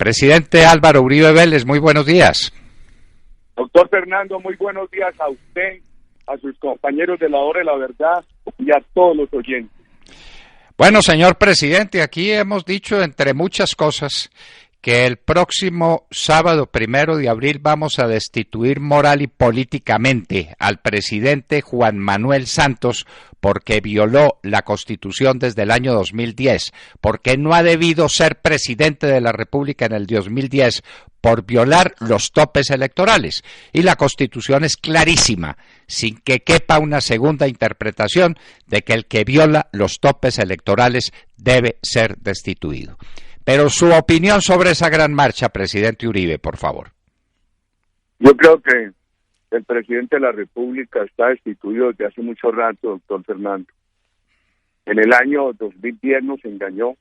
Presidente Álvaro Uribe Vélez, muy buenos días. Doctor Fernando, muy buenos días a usted, a sus compañeros de la Hora de la Verdad y a todos los oyentes. Bueno, señor presidente, aquí hemos dicho, entre muchas cosas, que el próximo sábado 1 de abril vamos a destituir moral y políticamente al presidente Juan Manuel Santos porque violó la Constitución desde el año 2010, porque no ha debido ser presidente de la República en el 2010 por violar los topes electorales. Y la Constitución es clarísima, sin que quepa una segunda interpretación de que el que viola los topes electorales debe ser destituido. Pero su opinión sobre esa gran marcha, presidente Uribe, por favor. Yo creo que el presidente de la República está destituido desde hace mucho rato, doctor Fernando. En el año 2010 nos engañó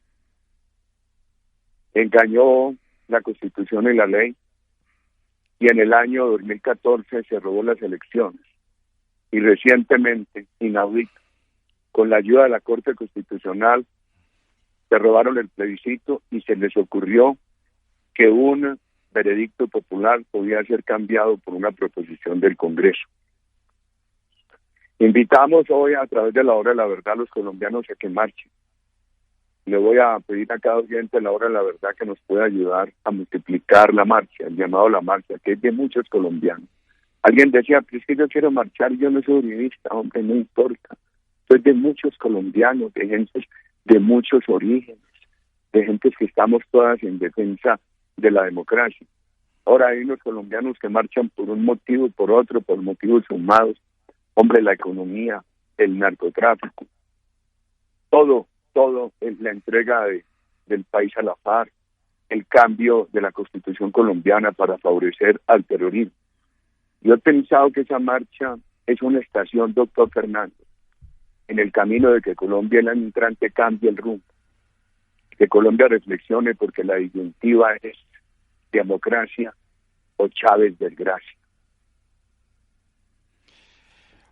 la Constitución y la ley, y en el año 2014 se robó las elecciones. Y recientemente, inaudito, con la ayuda de la Corte Constitucional, se robaron el plebiscito y se les ocurrió que un veredicto popular podía ser cambiado por una proposición del Congreso. Invitamos hoy a través de la Hora de la Verdad a los colombianos a que marchen. Le voy a pedir a cada oyente de la Hora de la Verdad que nos pueda ayudar a multiplicar la marcha, el llamado a la marcha, que es de muchos colombianos. Alguien decía, pero es que yo quiero marchar, yo no soy uribista, hombre, no importa. Soy de muchos colombianos, de gente de muchos orígenes, de gentes que estamos todas en defensa de la democracia. Ahora hay unos colombianos que marchan por un motivo, por otro, por motivos sumados. Hombre, la economía, el narcotráfico, todo es la entrega del país a la FARC, el cambio de la Constitución colombiana para favorecer al terrorismo. Yo he pensado que esa marcha es una estación, doctor Fernando, en el camino de que Colombia el año entrante cambie el rumbo, que Colombia reflexione, porque la disyuntiva es democracia o Chávez desgracia.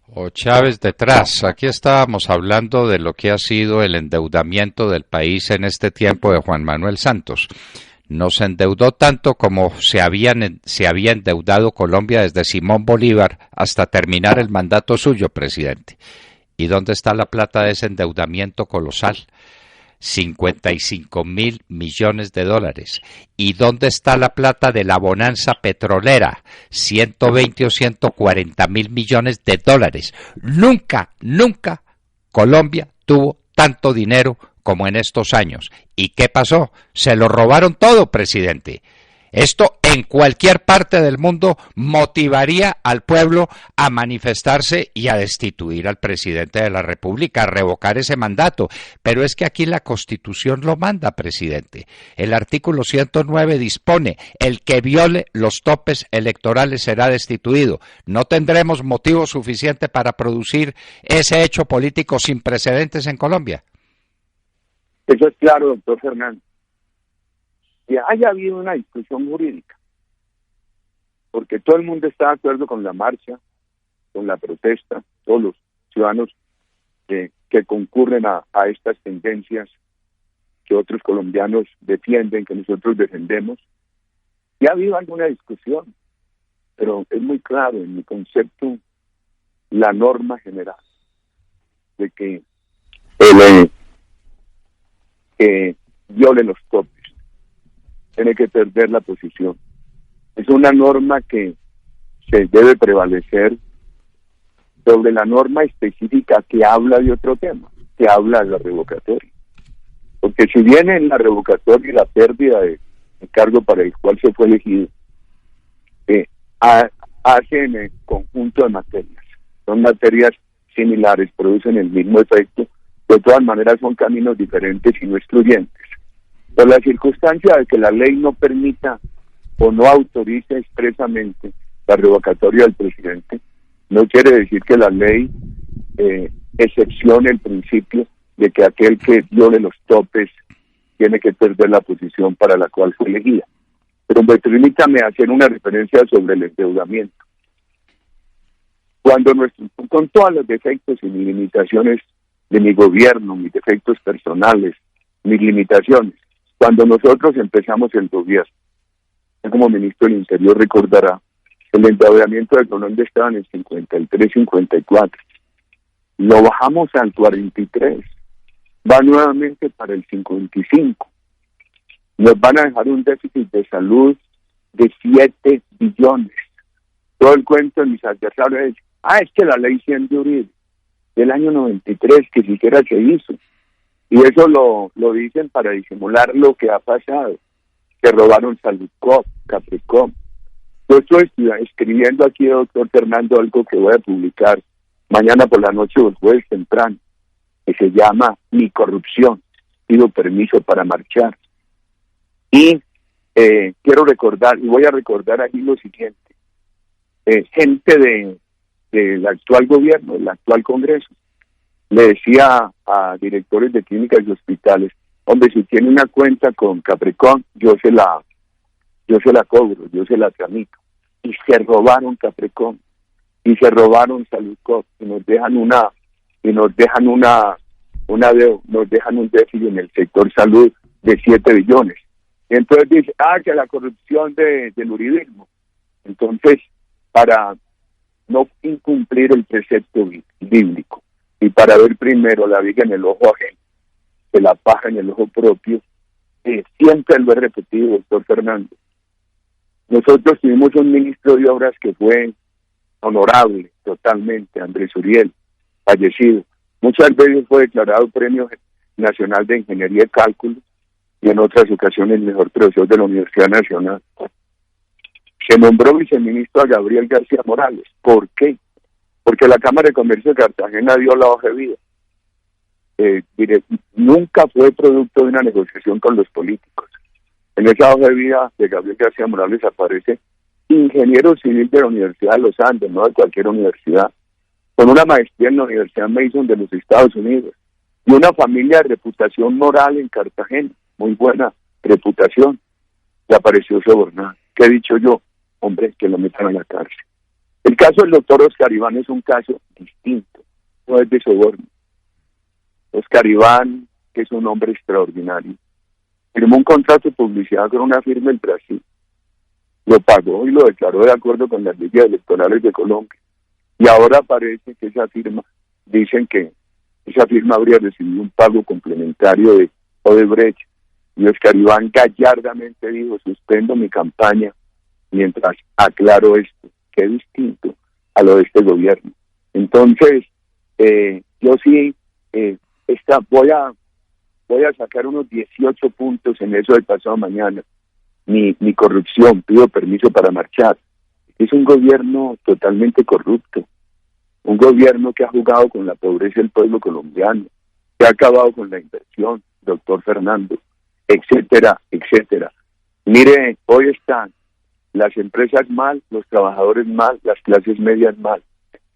O Chávez detrás. Aquí estábamos hablando de lo que ha sido el endeudamiento del país en este tiempo de Juan Manuel Santos. Nos endeudó tanto como se había endeudado Colombia desde Simón Bolívar hasta terminar el mandato suyo, presidente. ¿Y dónde está la plata de ese endeudamiento colosal? 55.000 millones de dólares. ¿Y dónde está la plata de la bonanza petrolera? 120 o 140.000 millones de dólares. Nunca Colombia tuvo tanto dinero como en estos años. ¿Y qué pasó? Se lo robaron todo, presidente. Esto en cualquier parte del mundo motivaría al pueblo a manifestarse y a destituir al presidente de la República, a revocar ese mandato. Pero es que aquí la Constitución lo manda, presidente. El artículo 109 dispone: el que viole los topes electorales será destituido. No tendremos motivo suficiente para producir ese hecho político sin precedentes en Colombia. Eso es claro, doctor Fernando. Que haya habido una discusión jurídica, porque todo el mundo está de acuerdo con la marcha, con la protesta, todos los ciudadanos que concurren a estas tendencias que otros colombianos defienden, que nosotros defendemos. Y ha habido alguna discusión, pero es muy claro en mi concepto la norma general de que viole los topes tiene que perder la posición. Es una norma que se debe prevalecer sobre la norma específica que habla de otro tema, que habla de la revocatoria. Porque si bien en la revocatoria y la pérdida de cargo para el cual se fue elegido, hacen el conjunto de materias. Son materias similares, producen el mismo efecto, de todas maneras son caminos diferentes y no excluyentes. Por la circunstancia de que la ley no permita o no autorice expresamente la revocatoria del presidente, no quiere decir que la ley excepcione el principio de que aquel que viole los topes tiene que perder la posición para la cual fue elegida. Pero permítame hacer una referencia sobre el endeudamiento. Cuando con todos los defectos y mis limitaciones de mi gobierno, mis defectos personales, mis limitaciones, Cuando nosotros empezamos el gobierno, como ministro del Interior recordará, el endeudamiento de Colombia estaba en el 53, 54. Lo bajamos al 43. Va nuevamente para el 55. Nos van a dejar un déficit de salud de 7 billones. Todo el cuento de mis adversarios es, es que la ley 100 de Uribe, del año 93, que siquiera se hizo. Y eso lo dicen para disimular lo que ha pasado. Que robaron Saludcop, Capricom. Yo estoy escribiendo aquí, doctor Fernando, algo que voy a publicar mañana por la noche o el jueves temprano, que se llama Mi corrupción, pido permiso para marchar. Y quiero recordar, y voy a recordar aquí lo siguiente, gente del actual gobierno, del actual Congreso, le decía a directores de clínicas y hospitales, hombre, si tiene una cuenta con Capricom, yo se la cobro, yo se la tramito. Y se robaron Capricom, y se robaron Saludcop, y nos dejan un déficit en el sector salud de 7 billones. Y entonces dice, que la corrupción del uribismo. Entonces, para no incumplir el precepto bíblico, y para ver primero la viga en el ojo ajeno, que la paja en el ojo propio, siempre lo he repetido, doctor Fernando. Nosotros tuvimos un ministro de Obras que fue honorable totalmente, Andrés Uriel, fallecido. Muchas veces fue declarado Premio Nacional de Ingeniería y Cálculo y en otras ocasiones mejor profesor de la Universidad Nacional. Se nombró viceministro a Gabriel García Morales. ¿Por qué? Porque la Cámara de Comercio de Cartagena dio la hoja de vida. Nunca fue producto de una negociación con los políticos. En esa hoja de vida de Gabriel García Morales aparece ingeniero civil de la Universidad de los Andes, no de cualquier universidad, con una maestría en la Universidad Mason de los Estados Unidos, y una familia de reputación moral en Cartagena, muy buena reputación, y apareció sobornado. ¿Qué he dicho yo? Hombre, que lo metan a la cárcel. El caso del doctor Oscar Iván es un caso distinto, no es de soborno. Oscar Iván, que es un hombre extraordinario, firmó un contrato de publicidad con una firma en Brasil, lo pagó y lo declaró de acuerdo con las leyes electorales de Colombia, y ahora parece que esa firma, dicen que esa firma habría recibido un pago complementario de Odebrecht, y Oscar Iván gallardamente dijo, suspendo mi campaña mientras aclaro esto, que es distinto a lo de este gobierno. Entonces, yo sí voy a sacar unos 18 puntos en eso del pasado mañana. Mi corrupción, pido permiso para marchar. Es un gobierno totalmente corrupto, un gobierno que ha jugado con la pobreza del pueblo colombiano, que ha acabado con la inversión, doctor Fernando, etcétera, etcétera. Mire, hoy están las empresas mal, los trabajadores mal, las clases medias mal.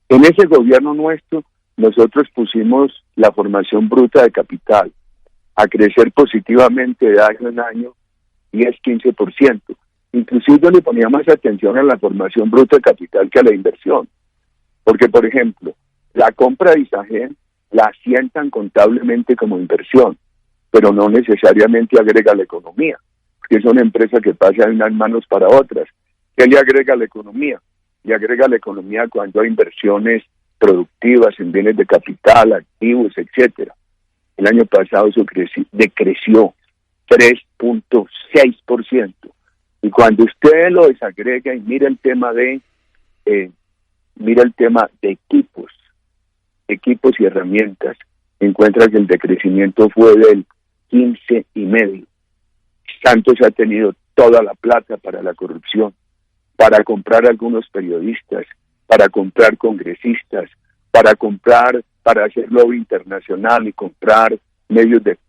En ese gobierno nuestro, nosotros pusimos la formación bruta de capital a crecer positivamente de año en año, 10-15%. Inclusive le ponía más atención a la formación bruta de capital que a la inversión. Porque, por ejemplo, la compra de Isagen la asientan contablemente como inversión, pero no necesariamente agrega a la economía, porque es una empresa que pasa de unas manos para otras. ¿Qué le agrega a la economía? Le agrega a la economía cuando hay inversiones productivas en bienes de capital, activos, etcétera. El año pasado eso decreció 3.6%. Y cuando usted lo desagrega y mira el tema de equipos y herramientas, encuentra que el decrecimiento fue del 15,5%. Santos ha tenido toda la plata para la corrupción, para comprar algunos periodistas, para comprar congresistas, para hacer lobby internacional y comprar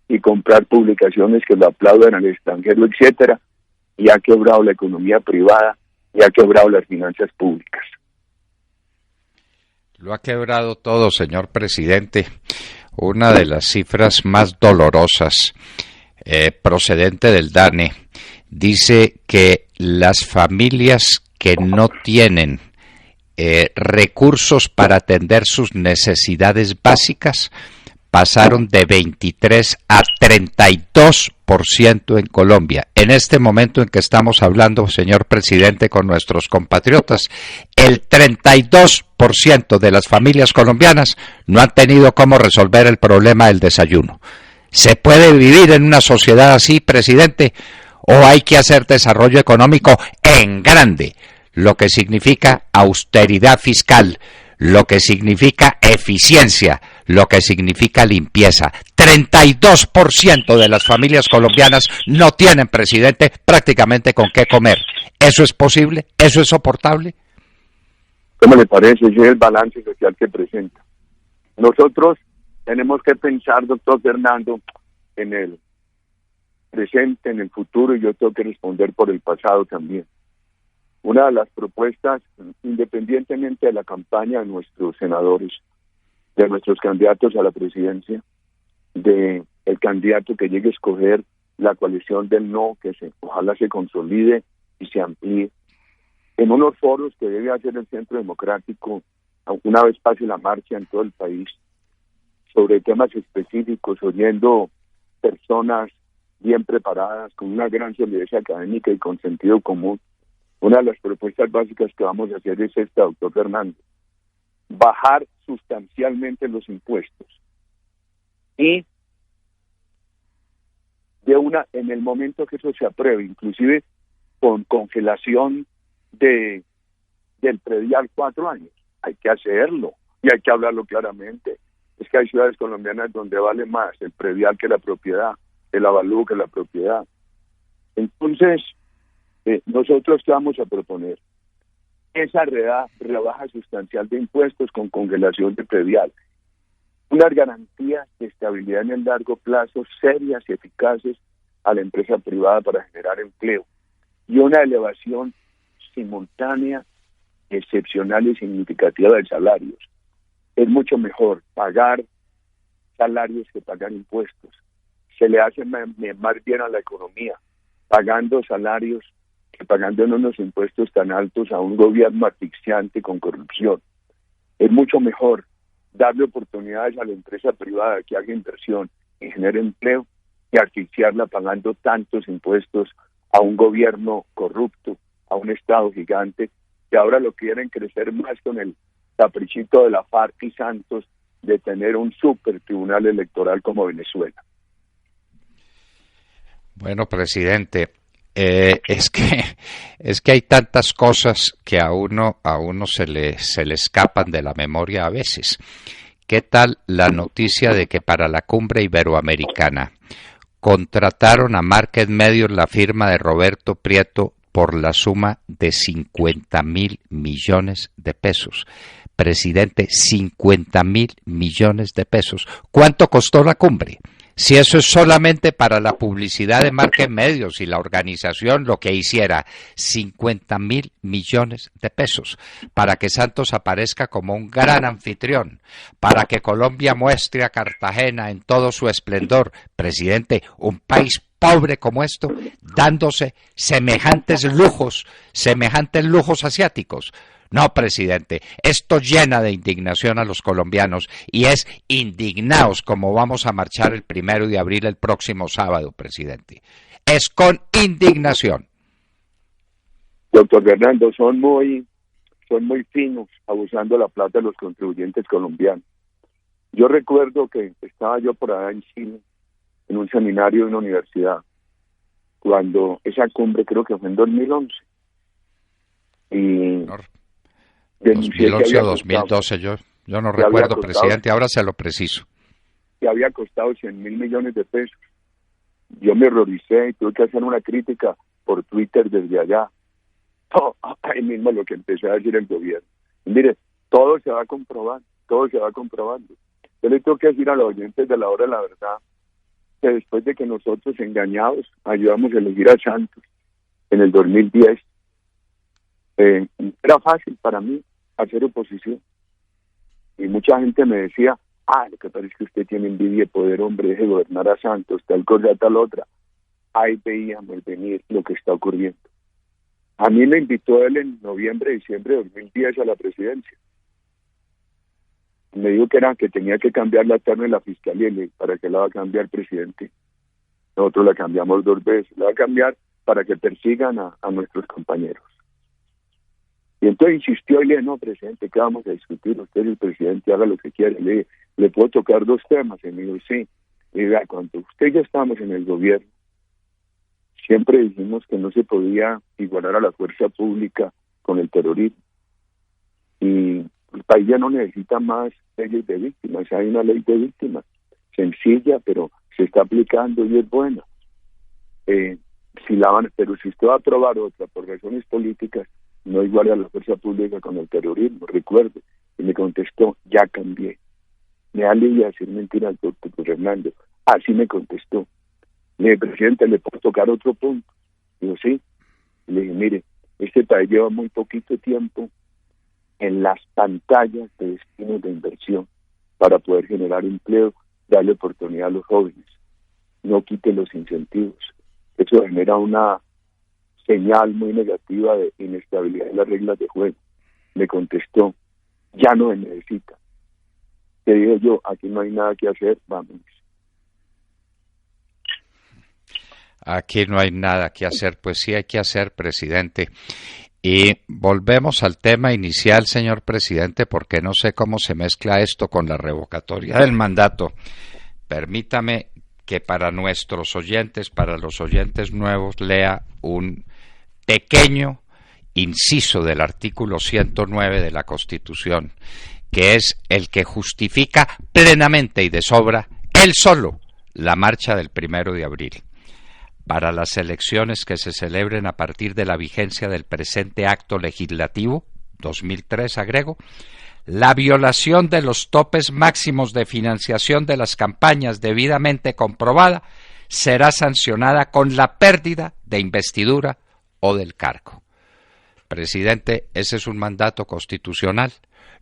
y comprar publicaciones que lo aplaudan al extranjero, etcétera, y ha quebrado la economía privada y ha quebrado las finanzas públicas. Lo ha quebrado todo, señor presidente. Una de las cifras más dolorosas procedente del DANE dice que las familias que no tienen recursos para atender sus necesidades básicas pasaron de 23 a 32% en Colombia. En este momento en que estamos hablando, señor presidente, con nuestros compatriotas, el 32% de las familias colombianas no han tenido cómo resolver el problema del desayuno. ¿Se puede vivir en una sociedad así, presidente? ¿O hay que hacer desarrollo económico en grande? Lo que significa austeridad fiscal, lo que significa eficiencia, lo que significa limpieza. 32% de las familias colombianas no tienen, presidente, prácticamente con qué comer. ¿Eso es posible? ¿Eso es soportable? ¿Cómo le parece? Ese es el balance social que presenta. Nosotros tenemos que pensar, doctor Fernando, en el presente, en el futuro, y yo tengo que responder por el pasado también. Una de las propuestas, independientemente de la campaña de nuestros senadores, de nuestros candidatos a la presidencia, de el candidato que llegue a escoger la coalición del no, ojalá se consolide y se amplíe, en unos foros que debe hacer el Centro Democrático, una vez pase la marcha en todo el país, sobre temas específicos, oyendo personas bien preparadas, con una gran solidez académica y con sentido común. Una de las propuestas básicas que vamos a hacer es esta, doctor Fernando: bajar sustancialmente los impuestos y en el momento que eso se apruebe, inclusive con congelación del predial 4 años, hay que hacerlo y hay que hablarlo claramente. Es que hay ciudades colombianas donde vale más el predial que la propiedad, el avalúo que la propiedad. Entonces, nosotros ¿qué vamos a proponer? Esa rebaja sustancial de impuestos con congelación de predial. Unas garantías de estabilidad en el largo plazo serias y eficaces a la empresa privada para generar empleo. Y una elevación simultánea, excepcional y significativa de salarios. Es mucho mejor pagar salarios que pagar impuestos. Se le hace más bien a la economía pagando salarios que pagando unos impuestos tan altos a un gobierno asfixiante con corrupción. Es mucho mejor darle oportunidades a la empresa privada que haga inversión y genere empleo que asfixiarla pagando tantos impuestos a un gobierno corrupto, a un Estado gigante, que ahora lo quieren crecer más con el caprichito de la FARC y Santos de tener un super tribunal electoral como Venezuela. Bueno, presidente, es que hay tantas cosas que a uno se le escapan de la memoria a veces. ¿Qué tal la noticia de que para la cumbre iberoamericana contrataron a Market Medios, la firma de Roberto Prieto, por la suma de 50.000 millones de pesos? Presidente, 50.000 millones de pesos. ¿Cuánto costó la cumbre? Si eso es solamente para la publicidad de Market Medios y la organización lo que hiciera, 50.000 millones de pesos, para que Santos aparezca como un gran anfitrión, para que Colombia muestre a Cartagena en todo su esplendor. Presidente, un país pobre como esto, dándose semejantes lujos asiáticos. No, presidente, esto llena de indignación a los colombianos y es indignaos como vamos a marchar el 1 de abril, el próximo sábado, presidente. Es con indignación. Doctor Fernando, son muy finos abusando la plata de los contribuyentes colombianos. Yo recuerdo que estaba yo por allá en Chile, en un seminario de una universidad, cuando esa cumbre creo que fue en 2011. Y 2011 o 2012, yo no recuerdo, presidente, ahora se lo preciso. Que había costado 100.000 millones de pesos. Yo me horroricé y tuve que hacer una crítica por Twitter desde allá. Ahí mismo lo que empecé a decir el gobierno. Y mire, todo se va comprobando. Yo le tengo que decir a los oyentes de la hora de la verdad que después de que nosotros engañados ayudamos a elegir a Santos en el 2010, era fácil para mí hacer oposición. Y mucha gente me decía, lo que parece que usted tiene envidia de poder, hombre, deje gobernar a Santos, tal cosa, tal otra. Ahí veíamos venir lo que está ocurriendo. A mí me invitó él en noviembre, diciembre de 2010 a la presidencia. Me dijo que tenía que cambiar la terna de la fiscalía. Y le dije, ¿para qué la va a cambiar, presidente? Nosotros la cambiamos 2 veces. La va a cambiar para que persigan a nuestros compañeros. Y entonces insistió y le dije, no, presidente, ¿qué vamos a discutir? Usted es el presidente, haga lo que quiera. Le dije, ¿le puedo tocar 2 temas? Y me dijo, sí. Y dije, cuando usted y yo estábamos en el gobierno, siempre dijimos que no se podía igualar a la fuerza pública con el terrorismo. Y el país ya no necesita más leyes de víctimas. Hay una ley de víctimas sencilla, pero se está aplicando y es buena. Pero si usted va a aprobar otra por razones políticas, no iguala a la fuerza pública con el terrorismo, recuerde. Y me contestó, ya cambié. Me alivia decir mentiras, doctor Fernando. Así me contestó. Le dije, presidente, ¿le puedo tocar otro punto? Digo, sí. Le dije, mire, este país lleva muy poquito tiempo en las pantallas de destinos de inversión para poder generar empleo, darle oportunidad a los jóvenes. No quite los incentivos. Eso genera una señal muy negativa de inestabilidad en las reglas de juego. Me contestó, ya no me necesita. Te dije yo, aquí no hay nada que hacer, vámonos. Aquí no hay nada que hacer, pues sí hay que hacer, presidente. Y volvemos al tema inicial, señor presidente, porque no sé cómo se mezcla esto con la revocatoria del mandato. Permítame que para nuestros oyentes, para los oyentes nuevos, lea un pequeño inciso del artículo 109 de la Constitución, que es el que justifica plenamente y de sobra, él solo, la marcha del 1 de abril. Para las elecciones que se celebren a partir de la vigencia del presente acto legislativo, 2003 agrego, la violación de los topes máximos de financiación de las campañas debidamente comprobada será sancionada con la pérdida de investidura o del cargo. Presidente, ese es un mandato constitucional.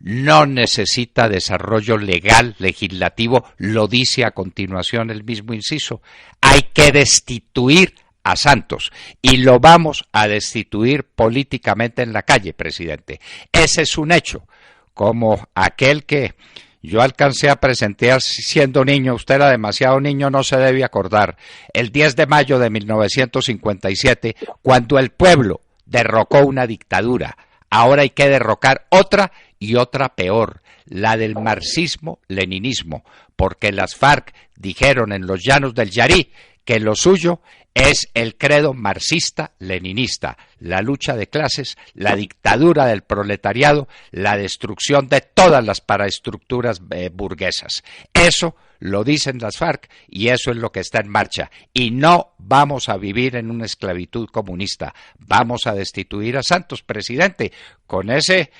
No necesita desarrollo legal, legislativo, lo dice a continuación el mismo inciso. Hay que destituir a Santos y lo vamos a destituir políticamente en la calle, presidente. Ese es un hecho, como aquel que yo alcancé a presentar siendo niño, usted era demasiado niño, no se debe acordar, el 10 de mayo de 1957, cuando el pueblo derrocó una dictadura. Ahora hay que derrocar otra y otra peor, la del marxismo-leninismo, porque las FARC dijeron en los llanos del Yarí que lo suyo es el credo marxista-leninista, la lucha de clases, la dictadura del proletariado, la destrucción de todas las paraestructuras burguesas. Eso lo dicen las FARC y eso es lo que está en marcha. Y no vamos a vivir en una esclavitud comunista. Vamos a destituir a Santos, presidente. Con ese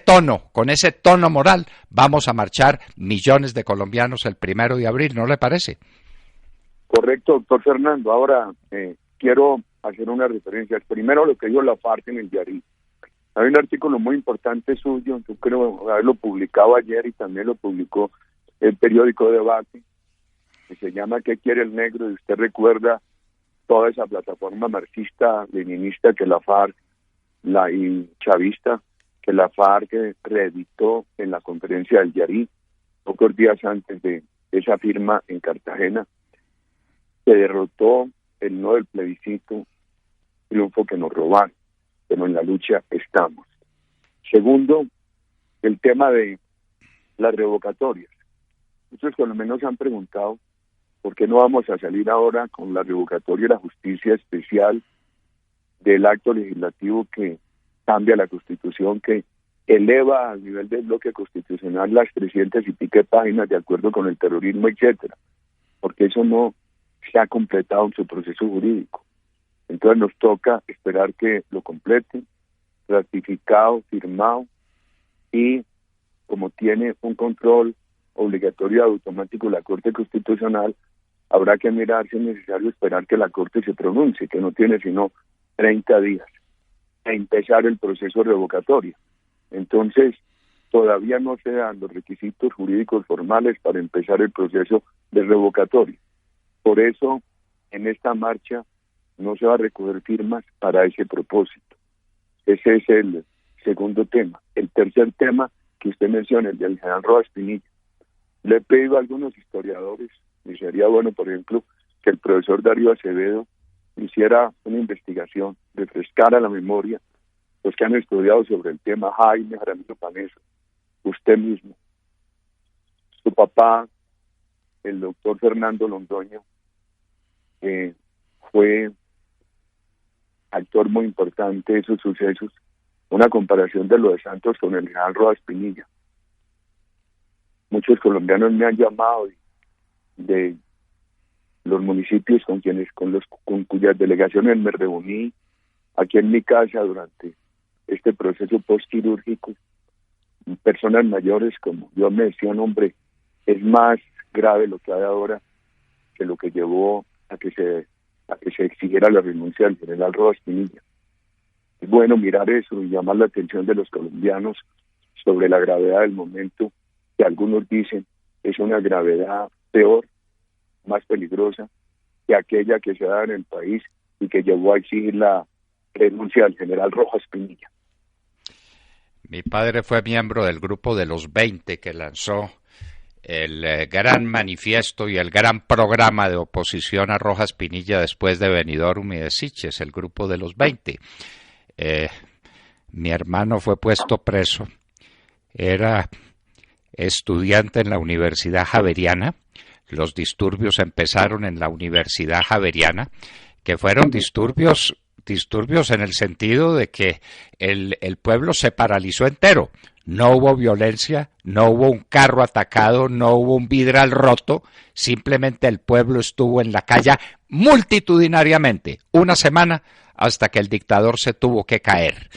tono moral, vamos a marchar millones de colombianos el 1 de abril, ¿no le parece? Correcto, doctor Fernando. Ahora quiero hacer unas referencias. Primero, lo que dijo la FARC en el Yarí. Hay un artículo muy importante suyo, yo creo haberlo publicado ayer y también lo publicó el periódico Debate, que se llama ¿Qué quiere el negro? Y usted recuerda toda esa plataforma marxista-leninista que la FARC, y chavista, que la FARC reeditó en la conferencia del Yarí, pocos días antes de esa firma en Cartagena. Se derrotó el no del plebiscito, triunfo que nos robaron, pero en la lucha estamos. Segundo, el tema de las revocatorias. Muchos colombianos se han preguntado por qué no vamos a salir ahora con la revocatoria de la justicia especial del acto legislativo que cambia la Constitución, que eleva al nivel del bloque constitucional las 300 y pico páginas de acuerdo con el terrorismo, etcétera, porque eso no se ha completado en su proceso jurídico. Entonces nos toca esperar que lo completen, ratificado, firmado, y como tiene un control obligatorio automático la Corte Constitucional, habrá que mirar si es necesario esperar que la Corte se pronuncie, que no tiene sino 30 días a empezar el proceso revocatorio. Entonces, todavía no se dan los requisitos jurídicos formales para empezar el proceso de revocatorio. Por eso, en esta marcha no se va a recoger firmas para ese propósito. Ese es el segundo tema. El tercer tema que usted menciona, el del general Rojas Pinilla. Le he pedido a algunos historiadores, y sería bueno, por ejemplo, que el profesor Darío Acevedo hiciera una investigación, refrescara la memoria, los que han estudiado sobre el tema, Jaime Jaramillo Paneso, usted mismo, su papá, el doctor Fernando Londoño, fue actor muy importante de esos sucesos, una comparación de lo de Santos con el general Rojas Pinilla. Muchos colombianos me han llamado de los municipios con cuyas delegaciones me reuní aquí en mi casa durante este proceso postquirúrgico. Personas mayores como yo me decían, hombre, es más grave lo que hay ahora que lo que llevó a que se exigiera la renuncia del general Rojas Pinilla. Es bueno mirar eso y llamar la atención de los colombianos sobre la gravedad del momento, que algunos dicen es una gravedad peor, más peligrosa que aquella que se da en el país y que llevó a exigir la renuncia del general Rojas Pinilla. Mi padre fue miembro del grupo de los 20 que lanzó el gran manifiesto y el gran programa de oposición a Rojas Pinilla después de Benidorm y de Siches, el grupo de los 20. Mi hermano fue puesto preso, era estudiante en la Universidad Javeriana. Los disturbios empezaron en la Universidad Javeriana, que fueron disturbios en el sentido de que el pueblo se paralizó entero. No hubo violencia, no hubo un carro atacado, no hubo un vidral roto, simplemente el pueblo estuvo en la calle multitudinariamente, una semana hasta que el dictador se tuvo que caer.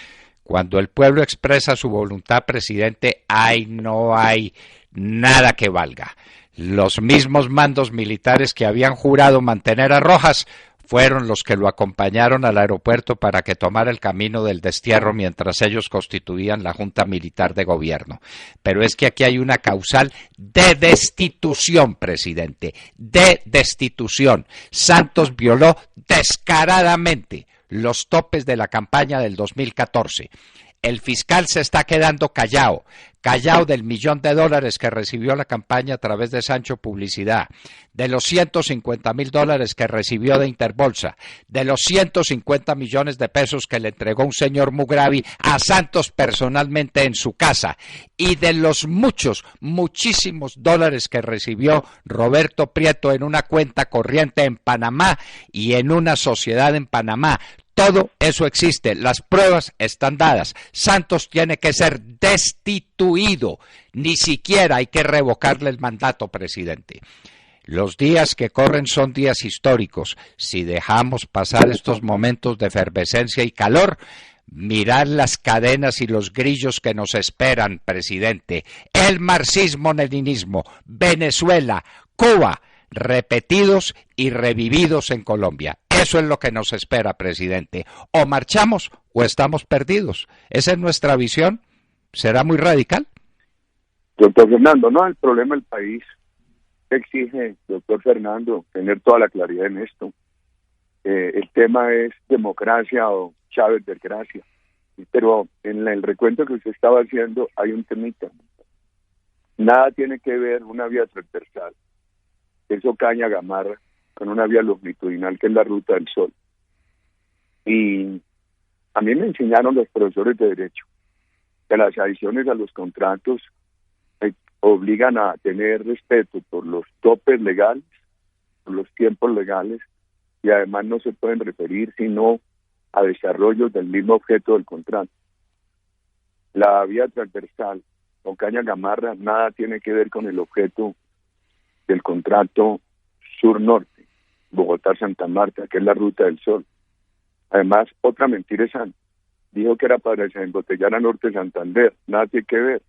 Cuando el pueblo expresa su voluntad, presidente, no hay nada que valga. Los mismos mandos militares que habían jurado mantener a Rojas fueron los que lo acompañaron al aeropuerto para que tomara el camino del destierro mientras ellos constituían la Junta Militar de Gobierno. Pero es que aquí hay una causal de destitución, presidente, de destitución. Santos violó descaradamente los topes de la campaña del 2014. El fiscal se está quedando callado del $1.000.000 que recibió la campaña a través de Sancho Publicidad, de los $150.000 que recibió de Interbolsa, de los 150 millones de pesos que le entregó un señor Mugravi a Santos personalmente en su casa, y de los muchísimos dólares que recibió Roberto Prieto en una cuenta corriente en Panamá y en una sociedad en Panamá. Todo eso existe, las pruebas están dadas. Santos tiene que ser destituido, ni siquiera hay que revocarle el mandato, presidente. Los días que corren son días históricos. Si dejamos pasar estos momentos de efervescencia y calor, mirad las cadenas y los grillos que nos esperan, presidente. El marxismo-leninismo, Venezuela, Cuba, repetidos y revividos en Colombia. Eso es lo que nos espera, presidente. O marchamos o estamos perdidos. Esa es nuestra visión. ¿Será muy radical? Doctor Fernando, no, el problema del país exige, doctor Fernando, tener toda la claridad en esto. El tema es democracia o Chávez desgracia. Pero en el recuento que usted estaba haciendo hay un temita. Nada tiene que ver una vía transversal. Eso Caña Gamarra con una vía longitudinal que es la Ruta del Sol. Y a mí me enseñaron los profesores de Derecho que las adiciones a los contratos obligan a tener respeto por los topes legales, por los tiempos legales, y además no se pueden referir sino a desarrollos del mismo objeto del contrato. La vía transversal con Caña Gamarra nada tiene que ver con el objeto del contrato sur-norte, Bogotá-Santa Marta, que es la Ruta del Sol. Además, otra mentira es dijo que era para desembotellar a Norte Santander, nada tiene que ver.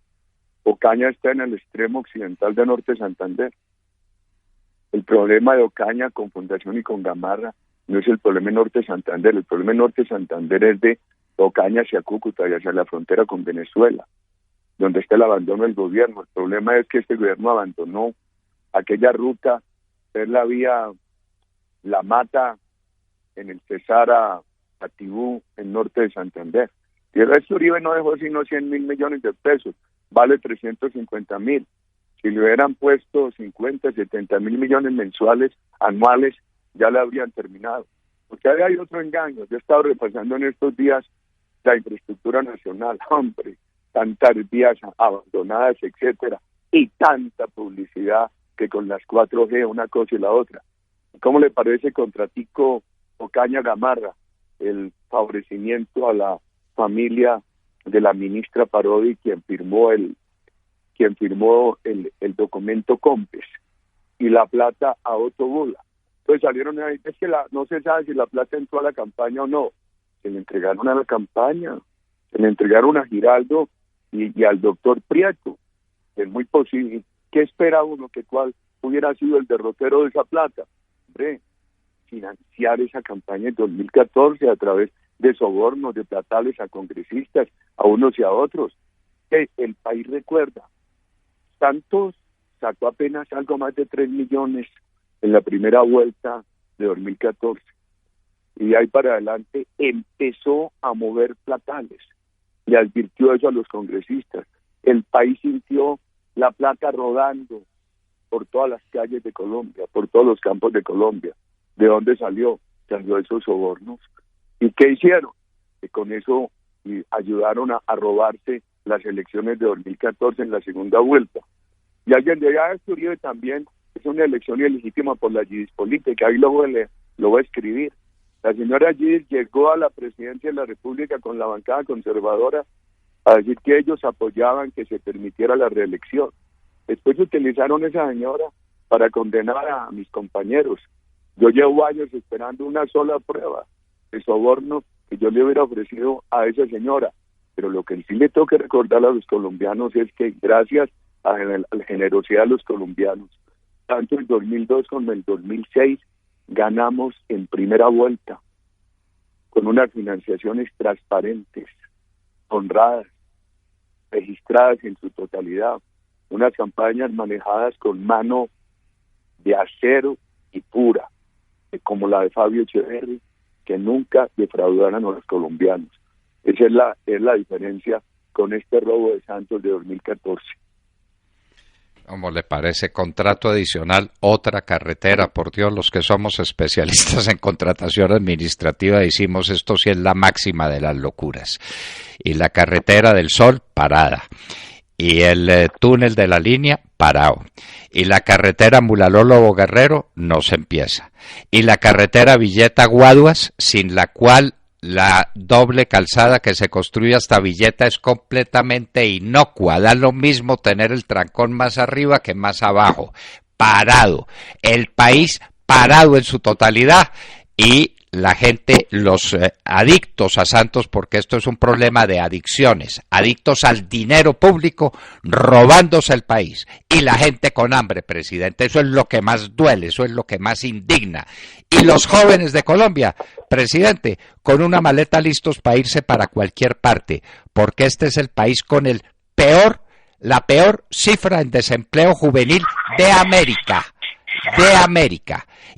Ocaña está en el extremo occidental de Norte Santander. El problema de Ocaña con Fundación y con Gamarra no es el problema de Norte Santander, el problema de Norte Santander es de Ocaña hacia Cúcuta y hacia la frontera con Venezuela, donde está el abandono del gobierno. El problema es que este gobierno abandonó aquella ruta, es la vía La Mata en el Cesar a Tibú, en norte de Santander. Y el resto Uribe no dejó sino 100.000 millones de pesos. vale 350.000. Si le hubieran puesto 50, 70.000 millones mensuales, anuales, ya la habrían terminado. Porque ahí hay otro engaño. Yo he estado repasando en estos días la infraestructura nacional, hombre, tantas vías abandonadas, etcétera, y tanta publicidad que con las 4G, una cosa y la otra. ¿Cómo le parece Contratico Ocaña Gamarra el favorecimiento a la familia de la ministra Parodi, quien firmó el documento COMPES, y la plata a Otto Bula? Entonces salieron ahí, es que no se sabe si la plata entró a la campaña o no. Se le entregaron a la campaña, se le entregaron a Giraldo y al doctor Prieto. Es muy posible. ¿Qué espera uno? Que cuál hubiera sido el derrotero de esa plata. Hombre, financiar esa campaña en 2014 a través de sobornos, de platales a congresistas, a unos y a otros. El país recuerda. Santos sacó apenas algo más de 3 millones en la primera vuelta de 2014. Y de ahí para adelante empezó a mover platales. Le advirtió eso a los congresistas. El país sintió la plata rodando por todas las calles de Colombia, por todos los campos de Colombia. ¿De dónde salió? Salió esos sobornos. ¿Y qué hicieron? Que con eso ayudaron a robarse las elecciones de 2014 en la segunda vuelta. Y alguien de allá Uribe también es una elección ilegítima por la Yidis política. Ahí lo voy a escribir. La señora Yidis llegó a la presidencia de la República con la bancada conservadora a decir que ellos apoyaban que se permitiera la reelección. Después utilizaron esa señora para condenar a mis compañeros. Yo llevo años esperando una sola prueba de soborno que yo le hubiera ofrecido a esa señora. Pero lo que sí le tengo que recordar a los colombianos es que gracias a la generosidad de los colombianos, tanto el 2002 como el 2006, ganamos en primera vuelta con unas financiaciones transparentes, honradas, registradas en su totalidad, unas campañas manejadas con mano de acero y pura, como la de Fabio Echeverri, que nunca defraudaran a los colombianos. Esa es la diferencia con este robo de Santos de 2014. ¿Cómo le parece? Contrato adicional, otra carretera. Por Dios, los que somos especialistas en contratación administrativa decimos esto sí es la máxima de las locuras. Y la carretera del Sol, parada. Y el túnel de la línea, parado. Y la carretera Mulalólogo Guerrero no se empieza. Y la carretera Villeta Guaduas, sin la cual la doble calzada que se construye hasta Villeta es completamente inocua. Da lo mismo tener el trancón más arriba que más abajo. Parado. El país parado en su totalidad. Y la gente, los adictos a Santos, porque esto es un problema de adicciones, adictos al dinero público, robándose el país. Y la gente con hambre, presidente. Eso es lo que más duele, eso es lo que más indigna. Y los jóvenes de Colombia, presidente, con una maleta listos para irse para cualquier parte, porque este es el país con la peor cifra en desempleo juvenil de América.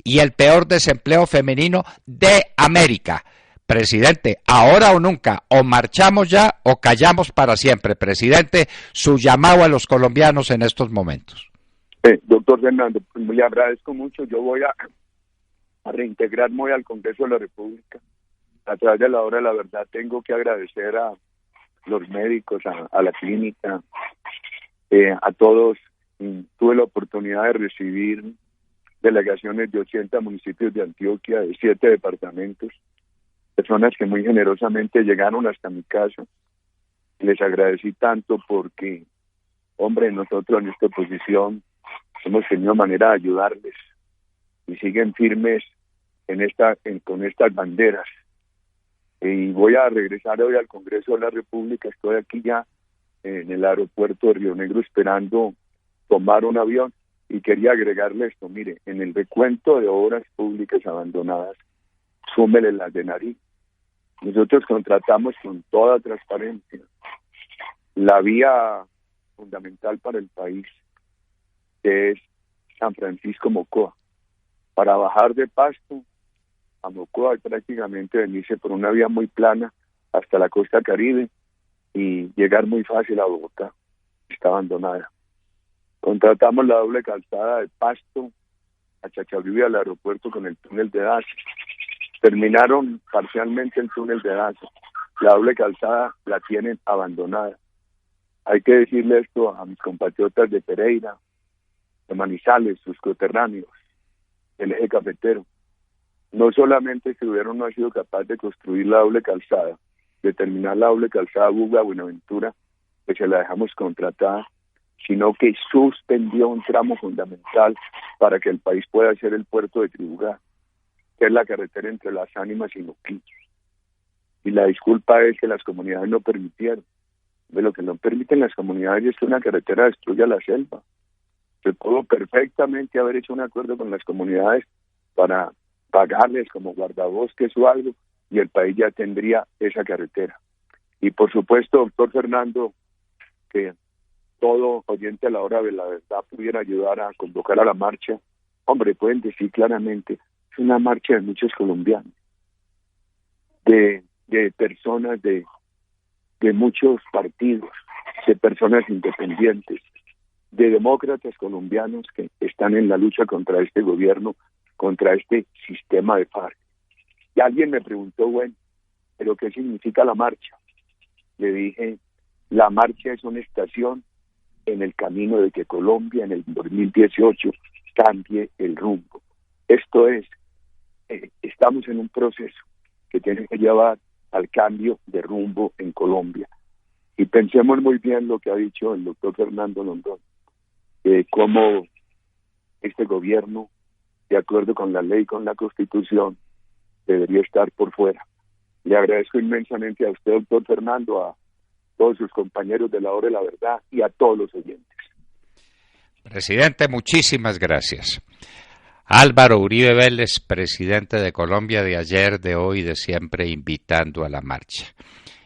Y el peor desempleo femenino de América. Presidente, ahora o nunca, o marchamos ya o callamos para siempre. Presidente, su llamado a los colombianos en estos momentos. Doctor Fernando, pues le agradezco mucho. Yo voy a reintegrarme hoy al Congreso de la República. A través de la hora de la verdad tengo que agradecer a los médicos, a la clínica, a todos. Tuve la oportunidad de recibir delegaciones de 80 municipios de Antioquia, de 7 departamentos, personas que muy generosamente llegaron hasta mi casa. Les agradecí tanto porque, hombre, nosotros en esta oposición hemos tenido manera de ayudarles y siguen firmes con estas banderas. Y voy a regresar hoy al Congreso de la República. Estoy aquí ya en el aeropuerto de Río Negro esperando tomar un avión. Y quería agregarle esto, mire, en el recuento de obras públicas abandonadas, súmele las de Nariño. Nosotros contratamos con toda transparencia la vía fundamental para el país, que es San Francisco Mocoa. Para bajar de Pasto a Mocoa y prácticamente venirse por una vía muy plana hasta la costa Caribe y llegar muy fácil a Bogotá. está abandonada. Contratamos la doble calzada de Pasto a Chachabrí al aeropuerto con el túnel de Daza. Terminaron parcialmente el túnel de Daza. La doble calzada la tienen abandonada. Hay que decirle esto a mis compatriotas de Pereira, de Manizales, sus coterráneos, el eje cafetero. No solamente este gobierno no ha sido capaz de construir la doble calzada, de terminar la doble calzada Buga-Buenaventura, que se la dejamos contratada, sino que suspendió un tramo fundamental para que el país pueda ser el puerto de Tribugá, que es la carretera entre Las Ánimas y Nuquillo. Y la disculpa es que las comunidades no permitieron. De lo que no permiten las comunidades es que una carretera destruya la selva. Se pudo perfectamente haber hecho un acuerdo con las comunidades para pagarles como guardabosques o algo, y el país ya tendría esa carretera. Y por supuesto, doctor Fernando, que todo oyente a la hora de la verdad pudiera ayudar a convocar a la marcha. Hombre, pueden decir claramente, es una marcha de muchos colombianos, de personas de muchos partidos, de personas independientes, de demócratas colombianos que están en la lucha contra este gobierno, contra este sistema de FARC. Y alguien me preguntó, bueno, ¿pero qué significa la marcha? Le dije, la marcha es una estación en el camino de que Colombia en el 2018 cambie el rumbo. Esto es, estamos en un proceso que tiene que llevar al cambio de rumbo en Colombia. Y pensemos muy bien lo que ha dicho el doctor Fernando Londoño, cómo este gobierno, de acuerdo con la ley, con la Constitución, debería estar por fuera. Le agradezco inmensamente a usted, doctor Fernando, a todos sus compañeros de la hora de la verdad y a todos los oyentes. Presidente, muchísimas gracias. Álvaro Uribe Vélez, presidente de Colombia, de ayer, de hoy, de siempre, invitando a la marcha.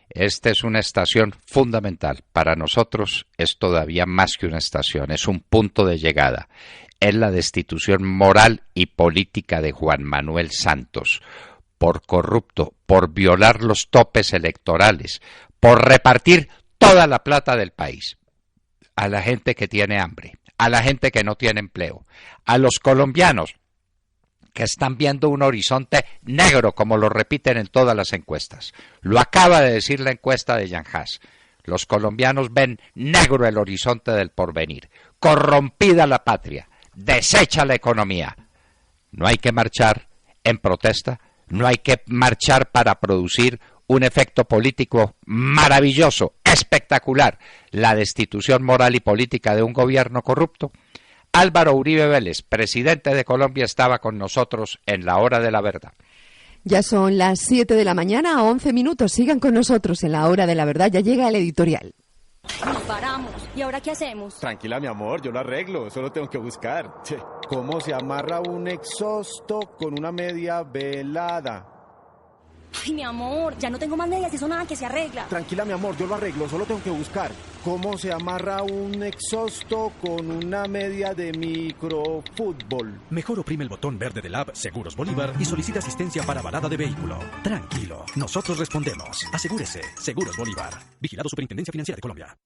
Esta es una estación fundamental. Para nosotros es todavía más que una estación, es un punto de llegada. Es la destitución moral y política de Juan Manuel Santos, por corrupto, por violar los topes electorales, por repartir toda la plata del país a la gente que tiene hambre, a la gente que no tiene empleo, a los colombianos que están viendo un horizonte negro, como lo repiten en todas las encuestas. Lo acaba de decir la encuesta de Jan Haas. Los colombianos ven negro el horizonte del porvenir, corrompida la patria, deshecha la economía. No hay que marchar en protesta, no hay que marchar para producir un efecto político maravilloso, espectacular, la destitución moral y política de un gobierno corrupto. Álvaro Uribe Vélez, presidente de Colombia, estaba con nosotros en la hora de la verdad. Ya son las 7 de la mañana, 11 minutos. Sigan con nosotros en la hora de la verdad. Ya llega el editorial. Nos paramos. ¿Y ahora qué hacemos? Tranquila, mi amor, yo lo arreglo. Solo tengo que buscar. ¿Cómo se amarra un exhausto con una media velada? Ay, mi amor, ya no tengo más medias, eso nada que se arregla. Tranquila, mi amor, yo lo arreglo, solo tengo que buscar. ¿Cómo se amarra un exhausto con una media de microfútbol? Mejor oprime el botón verde del app Seguros Bolívar y solicita asistencia para varada de vehículo. Tranquilo, nosotros respondemos. Asegúrese, Seguros Bolívar. Vigilado Superintendencia Financiera de Colombia.